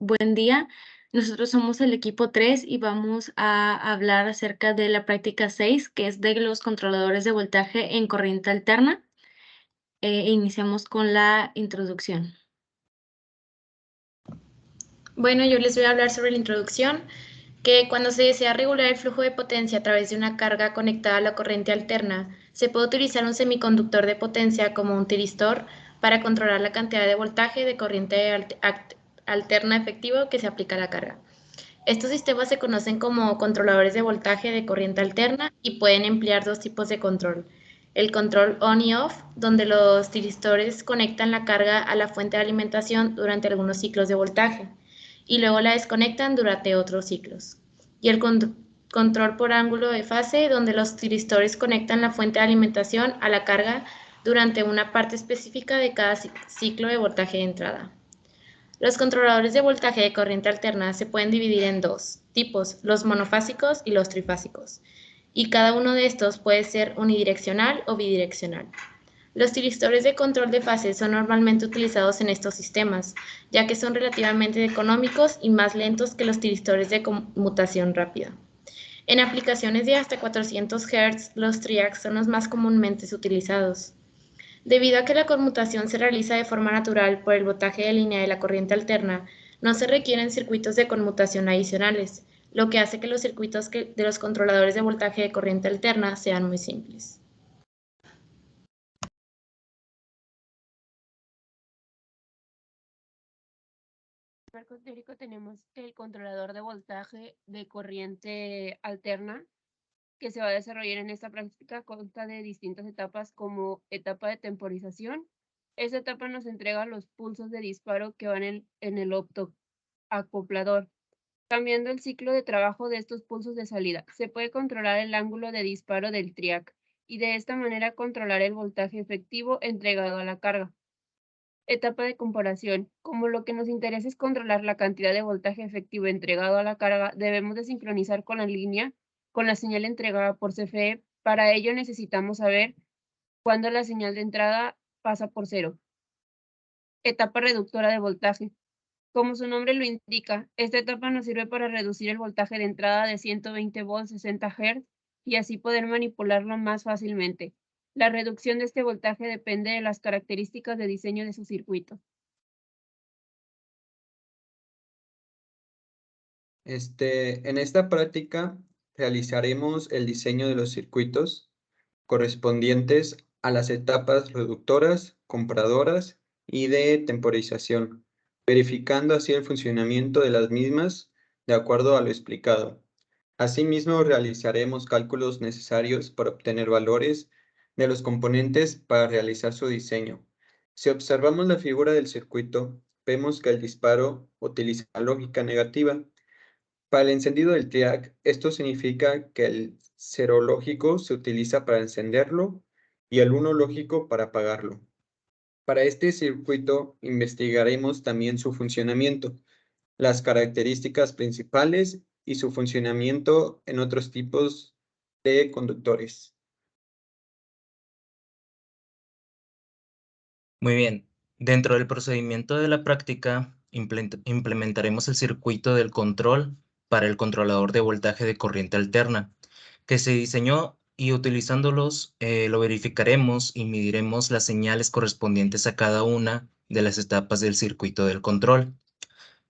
Buen día. Nosotros somos el equipo 3 y vamos a hablar acerca de la práctica 6, que es de los controladores de voltaje en corriente alterna. Iniciamos con la introducción. Bueno, yo les voy a hablar sobre la introducción, que cuando se desea regular el flujo de potencia a través de una carga conectada a la corriente alterna, se puede utilizar un semiconductor de potencia como un tiristor para controlar la cantidad de voltaje de corriente alterna efectivo que se aplica a la carga. Estos sistemas se conocen como controladores de voltaje de corriente alterna y pueden emplear dos tipos de control. El control on y off, donde los tiristores conectan la carga a la fuente de alimentación durante algunos ciclos de voltaje y luego la desconectan durante otros ciclos. Y el control por ángulo de fase, donde los tiristores conectan la fuente de alimentación a la carga durante una parte específica de cada ciclo de voltaje de entrada. Los controladores de voltaje de corriente alterna se pueden dividir en dos tipos, los monofásicos y los trifásicos, y cada uno de estos puede ser unidireccional o bidireccional. Los tiristores de control de fase son normalmente utilizados en estos sistemas, ya que son relativamente económicos y más lentos que los tiristores de conmutación rápida. En aplicaciones de hasta 400 Hz, los triacs son los más comúnmente utilizados. Debido a que la conmutación se realiza de forma natural por el voltaje de línea de la corriente alterna, no se requieren circuitos de conmutación adicionales, lo que hace que los circuitos de los controladores de voltaje de corriente alterna sean muy simples. En el marco teórico tenemos el controlador de voltaje de corriente alterna que se va a desarrollar en esta práctica. Consta de distintas etapas como etapa de temporización. Esta etapa nos entrega los pulsos de disparo que van en el optoacoplador, cambiando el ciclo de trabajo de estos pulsos de salida. Se puede controlar el ángulo de disparo del triac y de esta manera controlar el voltaje efectivo entregado a la carga. Etapa de comparación. Como lo que nos interesa es controlar la cantidad de voltaje efectivo entregado a la carga, debemos de sincronizar con la línea, con la señal entregada por CFE. Para ello necesitamos saber cuándo la señal de entrada pasa por cero. Etapa reductora de voltaje. Como su nombre lo indica, esta etapa nos sirve para reducir el voltaje de entrada de 120 volts 60 Hz y así poder manipularlo más fácilmente. La reducción de este voltaje depende de las características de diseño de su circuito. En esta práctica realizaremos el diseño de los circuitos correspondientes a las etapas reductoras, comparadoras y de temporización, verificando así el funcionamiento de las mismas de acuerdo a lo explicado. Asimismo, realizaremos cálculos necesarios para obtener valores de los componentes para realizar su diseño. Si observamos la figura del circuito, vemos que el disparo utiliza lógica negativa. Para el encendido del triac, esto significa que el 0 lógico se utiliza para encenderlo y el 1 lógico para apagarlo. Para este circuito investigaremos también su funcionamiento, las características principales y su funcionamiento en otros tipos de conductores. Muy bien. Dentro del procedimiento de la práctica, implementaremos el circuito del control para el controlador de voltaje de corriente alterna, que se diseñó y utilizándolos lo verificaremos y mediremos las señales correspondientes a cada una de las etapas del circuito del control.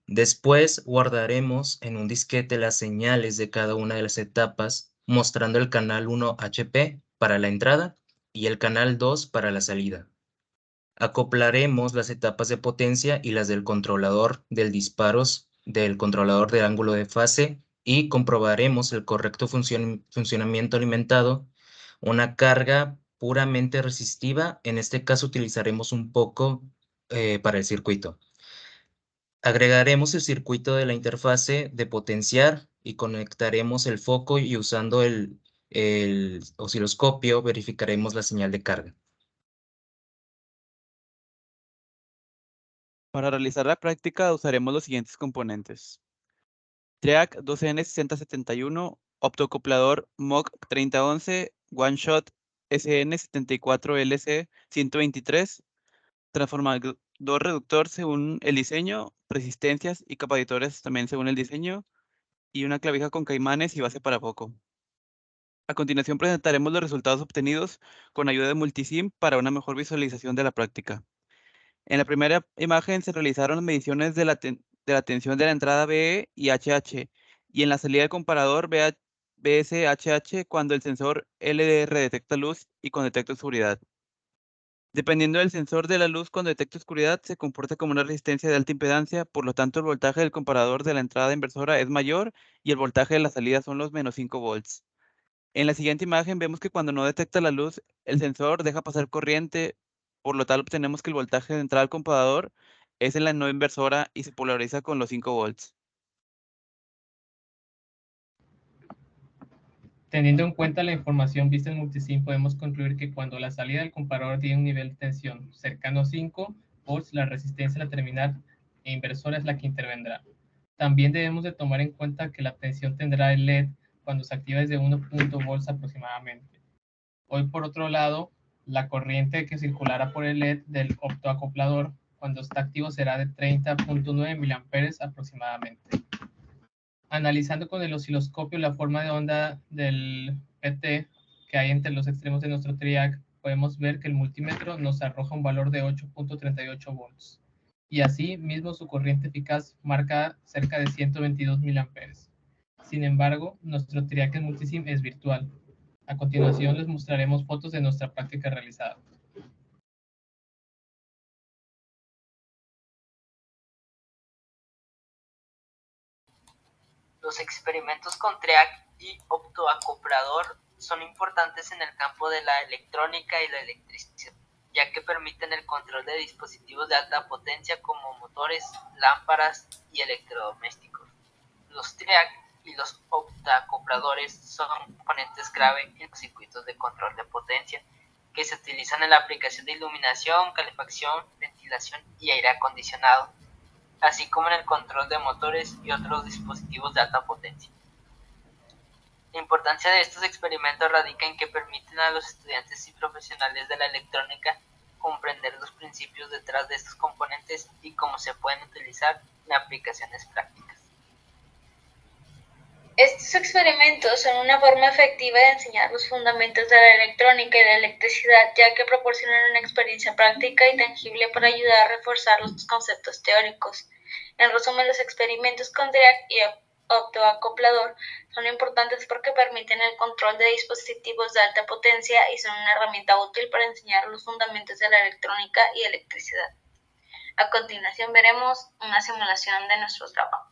Después guardaremos en un disquete las señales de cada una de las etapas, mostrando el canal 1 HP para la entrada y el canal 2 para la salida. Acoplaremos las etapas de potencia y las del controlador del disparos del controlador de ángulo de fase y comprobaremos el correcto funcionamiento alimentado. Una carga puramente resistiva, en este caso utilizaremos un poco para el circuito. Agregaremos el circuito de la interfase de potenciar y conectaremos el foco y usando el osciloscopio verificaremos la señal de carga. Para realizar la práctica usaremos los siguientes componentes: triac 2N6071, optocoplador MOC 3011, OneShot SN74LC123, 2 reductor según el diseño, resistencias y capacitores también según el diseño, y una clavija con caimanes y base para foco. A continuación presentaremos los resultados obtenidos con ayuda de Multisim para una mejor visualización de la práctica. En la primera imagen se realizaron mediciones de la tensión de la entrada BE y HH, y en la salida del comparador BS-HH cuando el sensor LDR detecta luz y cuando detecta oscuridad. Dependiendo del sensor de la luz cuando detecta oscuridad, se comporta como una resistencia de alta impedancia, por lo tanto el voltaje del comparador de la entrada inversora es mayor y el voltaje de la salida son los menos 5 volts. En la siguiente imagen vemos que cuando no detecta la luz, el sensor deja pasar corriente, por lo tal obtenemos que el voltaje de entrada al comparador es en la no inversora y se polariza con los 5 volts. Teniendo en cuenta la información vista en Multisim, podemos concluir que cuando la salida del comparador tiene un nivel de tensión cercano a 5 volts, la resistencia a la terminal e inversora es la que intervendrá. También debemos de tomar en cuenta que la tensión tendrá el LED cuando se activa desde 1.0 volts aproximadamente. Hoy, por otro lado, la corriente que circulará por el LED del optoacoplador cuando está activo será de 30.9 mA aproximadamente. Analizando con el osciloscopio la forma de onda del PT que hay entre los extremos de nuestro TRIAC, podemos ver que el multímetro nos arroja un valor de 8.38 volts. Y así mismo su corriente eficaz marca cerca de 122 mA. Sin embargo, nuestro TRIAC en Multisim es virtual. A continuación les mostraremos fotos de nuestra práctica realizada. Los experimentos con TRIAC y optoacoplador son importantes en el campo de la electrónica y la electricidad, ya que permiten el control de dispositivos de alta potencia como motores, lámparas y electrodomésticos. Los TRIAC y los optoacopladores son componentes clave en los circuitos de control de potencia que se utilizan en la aplicación de iluminación, calefacción, ventilación y aire acondicionado, así como en el control de motores y otros dispositivos de alta potencia. La importancia de estos experimentos radica en que permiten a los estudiantes y profesionales de la electrónica comprender los principios detrás de estos componentes y cómo se pueden utilizar en aplicaciones prácticas. Estos experimentos son una forma efectiva de enseñar los fundamentos de la electrónica y la electricidad, ya que proporcionan una experiencia práctica y tangible para ayudar a reforzar los conceptos teóricos. En resumen, los experimentos con TRIAC y optoacoplador son importantes porque permiten el control de dispositivos de alta potencia y son una herramienta útil para enseñar los fundamentos de la electrónica y electricidad. A continuación veremos una simulación de nuestro trabajo.